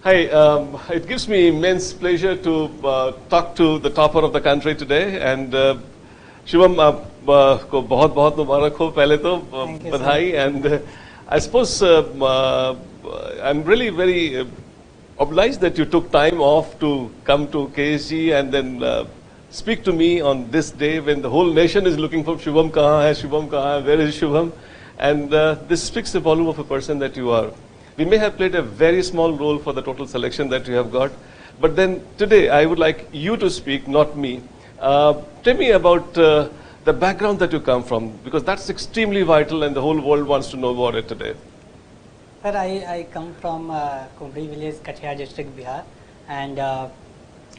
Hi, it gives me immense pleasure to talk to the topper of the country today. And Shubham, को बहुत बहुत मुबारक हो पहले तो बधाई. And I suppose I'm really very obliged that you took time off to come to KSG and then speak to me on this day when the whole nation is looking for Shubham kahan hai, Shubham kahan hai, where is Shubham? And this speaks the volume of a person that you are. We may have played a very small role for the total selection that you have got, but then today I would like you to speak, not me. Tell me about the background that you come from, because that's extremely vital and the whole world wants to know about it today. Sir, I come from Kumbri village, Kathiawar district, Bihar, and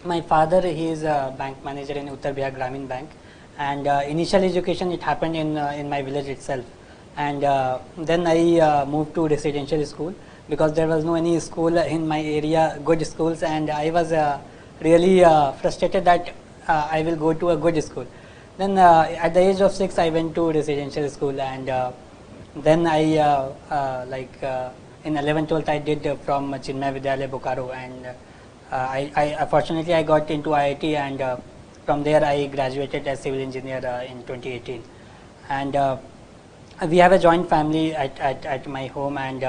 my father, he is a bank manager in Uttar Bihar Gramin Bank, and initial education it happened in my village itself, and then I moved to residential school because there was no any school in my area, good schools, and I was really frustrated that I will go to a good school. Then at the age of 6 I went to residential school, and then I in 11th 12th I did from Chinmay Vidyalaya Bokaro, and I fortunately I got into IIT, and from there I graduated as civil engineer in 2018. And we have a joint family at my home, and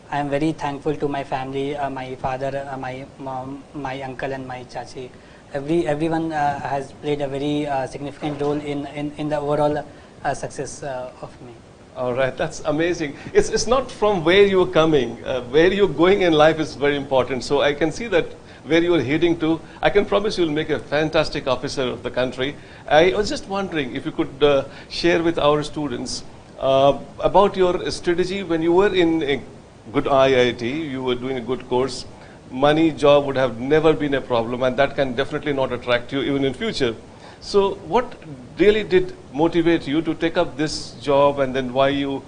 I am very thankful to my family, my father, my mom, my uncle and my chachi. Everyone has played a very significant role in the overall success of me. All right, that's amazing. It's not from where you're coming, where you're going in life is very important. So I can see that where you're heading to, I can promise you'll make a fantastic officer of the country. I was just wondering if you could share with our students about your strategy when you were in a good IIT, you were doing a good course. Money, job would have never been a problem, and that can definitely not attract you even in future. So what really did motivate you to take up this job, and then why you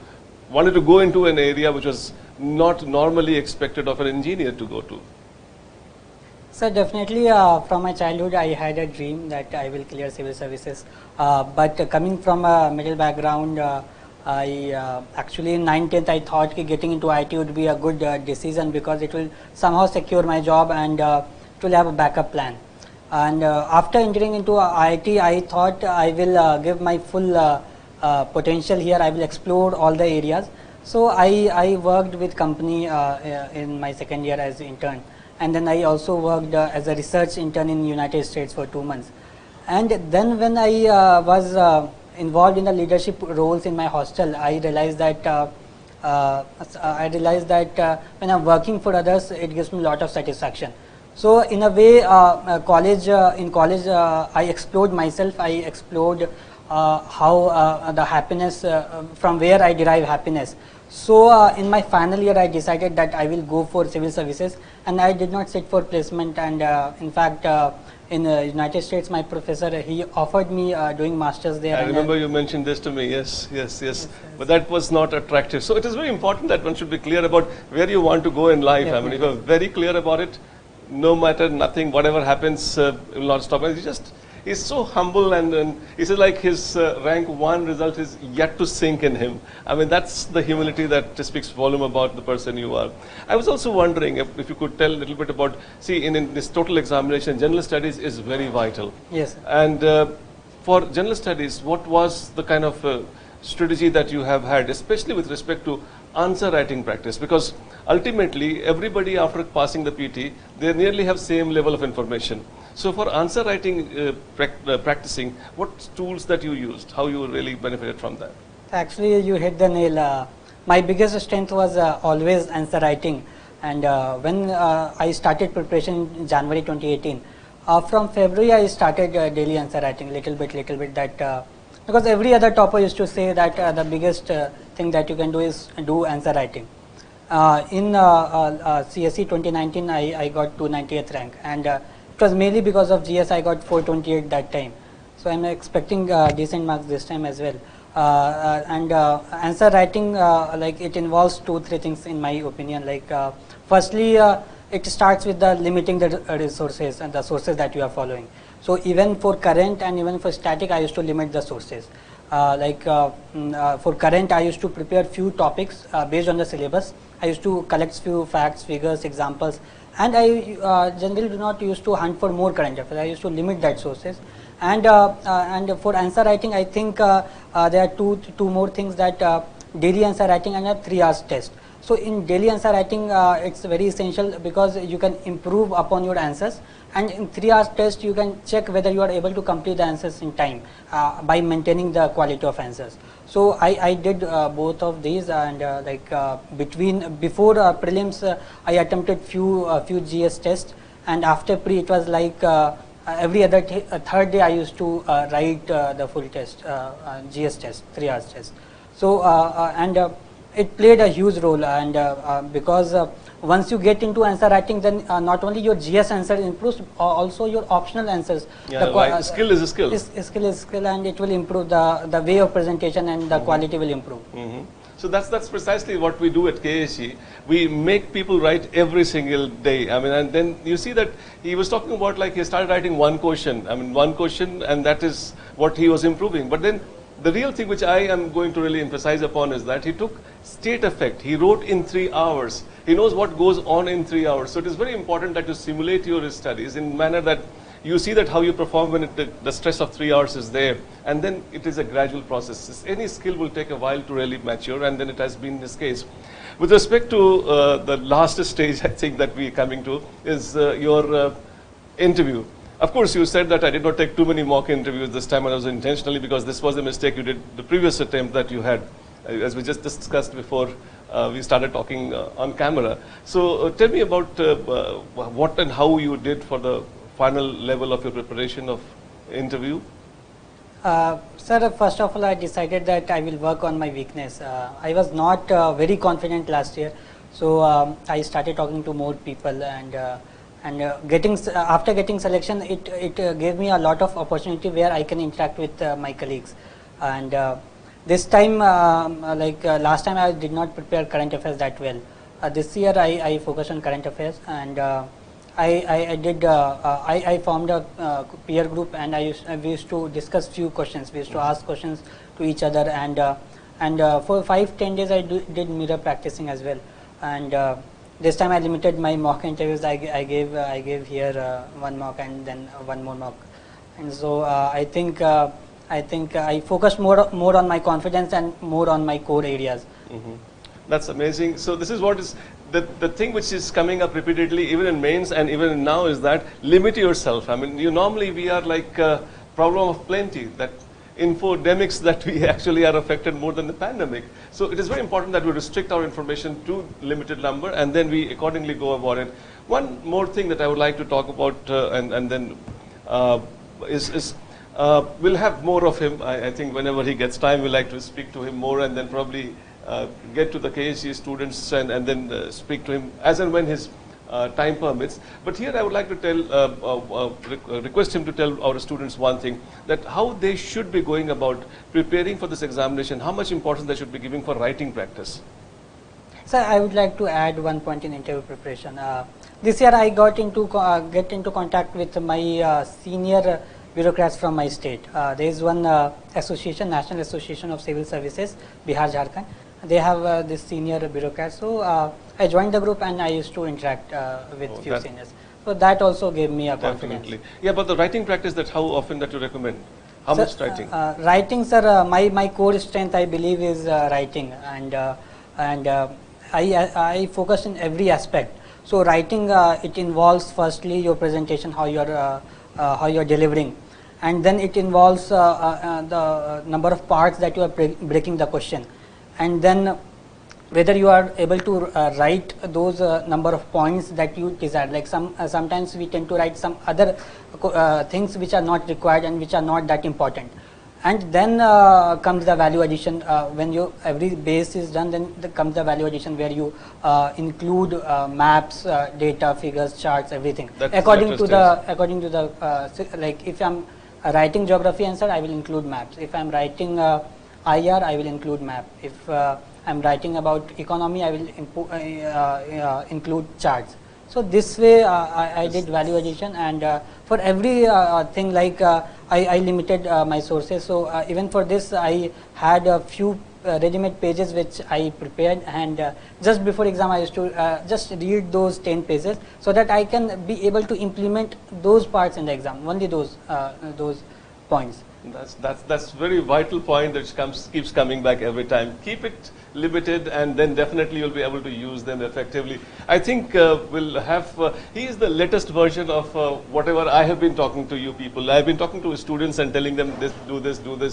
wanted to go into an area which was not normally expected of an engineer to go to? So definitely from my childhood I had a dream that I will clear civil services, but coming from a middle background, I actually in 9th 10th I thought that getting into IT would be a good decision because it will somehow secure my job, and it will have a backup plan. And after entering into IIT, I thought I will give my full potential here. I will explore all the areas. So I worked with company in my second year as intern, and then I also worked as a research intern in United States for 2 months. And then when I was involved in the leadership roles in my hostel, I realized that when I'm working for others, it gives me a lot of satisfaction. So in a way, in college, I explored myself. I explored how the happiness, from where I derive happiness. So in my final year, I decided that I will go for civil services, and I did not sit for placement. And in fact, in the United States, my professor, he offered me doing masters there. I remember you mentioned this to me, yes. But that was not attractive. So it is very important that one should be clear about where you want to go in life. Definitely. I mean, if you are very clear about it, no matter nothing, whatever happens, will not stop. And he's so humble, and he says like his rank 1 result is yet to sink in him. I mean, that's the humility that speaks volume about the person you are. I was also wondering if you could tell a little bit about, see, in this total examination, general studies is very vital. Yes. And for general studies, what was the kind of strategy that you have had, especially with respect to answer writing practice? Because ultimately, everybody after passing the PT, they nearly have same level of information. So for answer writing practicing, what tools that you used, how you really benefited from that? Actually, you hit the nail. My biggest strength was always answer writing. And when I started preparation in January 2018, from February I started daily answer writing, little bit that, because every other topper used to say that the biggest thing that you can do is do answer writing. In CSE 2019, I got 298th rank, and it was mainly because of GS I got 428 that time. So I'm expecting decent marks this time as well. And answer writing, like it involves 2-3 things in my opinion. Like firstly, it starts with the limiting the resources and the sources that you are following. So even for current and even for static, I used to limit the sources. For current, I used to prepare few topics based on the syllabus. I used to collect few facts, figures, examples, And I generally do not used to hunt for more current affairs. I used to limit that sources. And for answer writing, I think there are two more things, that daily answer writing and a 3 hours test. So in daily answer writing, it's very essential because you can improve upon your answers, and in 3 hours test you can check whether you are able to complete the answers in time by maintaining the quality of answers. So I did both of these, and before prelims I attempted few GS tests, and after pre it was like every other third day I used to write the full test, GS test, 3 hours test. So it played a huge role, and because once you get into answer writing, then not only your GS answer improves, also your optional answers. Yeah, skill is a skill. Skill is skill, and it will improve the way of presentation, and the quality will improve. So that's precisely what we do at KSG. We make people write every single day. I mean, and then you see that he was talking about, like, he started writing one question. I mean, one question, and that is what he was improving. But then the real thing which I am going to really emphasize upon is that he took state effect. He wrote in 3 hours. He knows what goes on in 3 hours. So it is very important that you simulate your studies in manner that you see that how you perform when the stress of 3 hours is there. And then it is a gradual process. Any skill will take a while to really mature, and then it has been this case. With respect to the last stage, I think that we are coming to is your interview. Of course, you said that I did not take too many mock interviews this time, and I was intentionally, because this was a mistake you did the previous attempt that you had, as we just discussed before we started talking on camera. So tell me about what and how you did for the final level of your preparation of interview. Sir, first of all, I decided that I will work on my weakness. I was not very confident last year, so I started talking to more people, and after getting selection, it gave me a lot of opportunity where I can interact with my colleagues. And this time, last time, I did not prepare current affairs that well. This year I focused on current affairs, and I formed a peer group, and we used to discuss few questions. We used to ask questions to each other, and for 5-10 days I did mirror practicing as well. And this time I limited my mock interviews. I gave here one mock and then one more mock, and so I think I focused more on my confidence and more on my core areas. That's amazing. So this is what is the thing which is coming up repeatedly, even in mains and even now, is that limit yourself. I mean, normally we are like a problem of plenty, that infodemics that we actually are affected more than the pandemic. So it is very important that we restrict our information to limited number, and then we accordingly go about it. One more thing that I would like to talk about, and then we'll have more of him. I think whenever he gets time, we like to speak to him more, and then probably get to the KSG students and then speak to him as and when his time permits. But here I would like to request him to tell our students one thing, that how they should be going about preparing for this examination, how much importance they should be giving for writing practice. Sir, I would like to add one point in interview preparation. This year I got into get into contact with my senior bureaucrats from my state. There is one association, National Association of Civil Services, Bihar, Jharkhand. They have this senior bureaucrat. So I joined the group and I used to interact with few seniors. So that also gave me a confidence. Definitely. Yeah, but the writing practice, that how often that you recommend? How much writing? Writing, sir, my core strength, I believe, is writing, and I focus in every aspect. So writing, it involves firstly your presentation, how you're delivering, and then it involves the number of parts that you are breaking the question, and then whether you are able to write those number of points that you desire. Like sometimes we tend to write some other things which are not required and which are not that important. And then comes the value addition. When every base is done, then comes the value addition, where you include maps, data, figures, charts, everything. According to the like if I'm writing geography answer, I will include maps. If I'm writing IR, I will include map. If I'm writing about economy, I will include charts. So this way I did value addition, and for every thing, like I limited my sources. So even for this, I had a few ready-made pages which I prepared, and just before exam I used to just read those 10 pages so that I can be able to implement those parts in the exam, only those points. That's very vital point that keeps coming back every time. Keep it limited, and then definitely you'll be able to use them effectively. I think we'll have, he is the latest version of whatever I have been talking to you people. I've been talking to students and telling them this,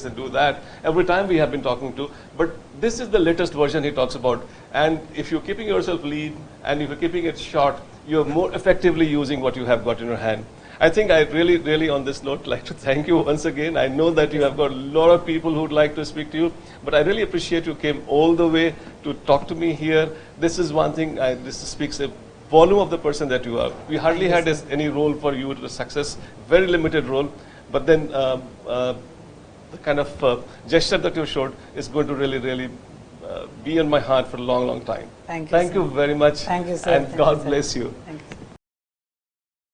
and do that. Every time we have been talking to, but this is the latest version he talks about. And if you're keeping yourself lean, and if you're keeping it short, you're more effectively using what you have got in your hand. I think I really on this note like to thank you once again. I know that you have got a lot of people who would like to speak to you, but I really appreciate you came all the way to talk to me here. This is one thing, this speaks a volume of the person that you are. We hardly had any role for you to success, very limited role, but then the kind of gesture that you showed is going to really be in my heart for a long time. Thank you. Thank you very much. Thank you, sir. And God bless you. Thank you.